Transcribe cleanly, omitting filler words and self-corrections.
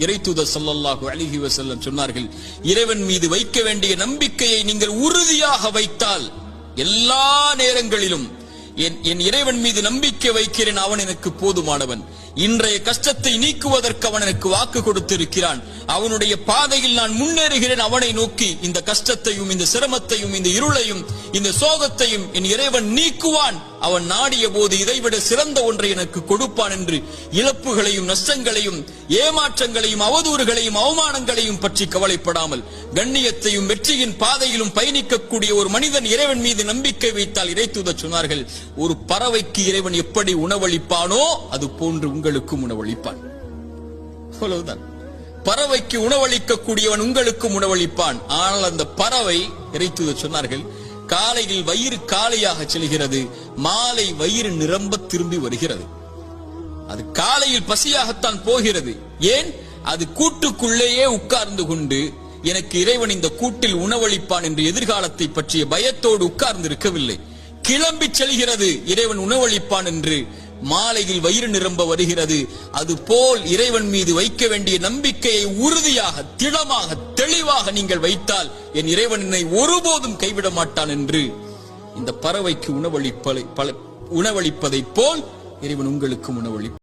இறைத்தூதர் ஸல்லல்லாஹு அலைஹி வஸல்லம் சொன்னார்கள், இறைவன் மீது வைக்க வேண்டிய நம்பிக்கையை நீங்கள் உறுதியாக வைத்தால் எல்லா நேரங்களிலும் என் இறைவன் மீது நம்பிக்கை வைக்கிறேன், அவன் எனக்கு போதுமானவன். இன்றைய கஷ்டத்தை நீக்குவதற்கு அவன் எனக்கு வாக்கு கொடுத்திருக்கிறான். அவனுடைய பாதையில் நான் முன்னேறுகிறேன். அவனை நோக்கி இந்த கஷ்டத்தையும் இந்த சிரமத்தையும் இந்த இருளையும் இந்த சோகத்தையும் என் இறைவன் நீக்குவான். அவன் நாடிய போது இதைவிட சிறந்த ஒன்றை எனக்கு கொடுப்பான் என்று இழப்புகளையும் நஷ்டங்களையும் ஏமாற்றங்களையும் அவதூறுகளையும் அவமானங்களையும் பற்றி கவலைப்படாமல் கண்ணியத்தையும் வெற்றியின் பாதையிலும் பயணிக்கக்கூடிய ஒரு மனிதன் இறைவன் மீது நம்பிக்கை வைத்தால், இறைத்தூதர் சொன்னார்கள், ஒரு பறவைக்கு இறைவன் எப்படி உணவளிப்பானோ அது போன்று உங்களுக்கும் உணவளிப்பான். அவ்வளவுதான். பறவைக்கு உணவளிக்கக்கூடியவன் உங்களுக்கும் உணவளிப்பான். ஆனால் அந்த பறவை, இறைத்தூதர் சொன்னார்கள், காலையில் வயிறு காலியாக செல்கிறது, மாலை வயிறு நிரம்ப திரும்பி வருகிறது. அது காலையில் பசியாகத்தான் போகிறது. ஏன்? அது கூட்டுக்குள்ளேயே உட்கார்ந்து கொண்டு எனக்கு இறைவன் இந்த கூட்டில் உணவளிப்பான் என்று எதிர்காலத்தை பற்றிய பயத்தோடு உட்கார்ந்து இருக்கவில்லை. கிளம்பி செல்கிறது இறைவன் உணவளிப்பான் என்று. மாலையில் வயிறு நிரம்ப வருகிறது. அதுபோல் இறைவன் மீது வைக்க வேண்டிய நம்பிக்கையை உறுதியாக திடமாக தெளிவாக நீங்கள் வைத்தால் என் இறைவன் என்னை ஒருபோதும் கைவிட மாட்டான் என்று இந்த பறவைக்கு உணவளிப்பதை போல் இறைவன் உங்களுக்கும் உணவளிப்பான்.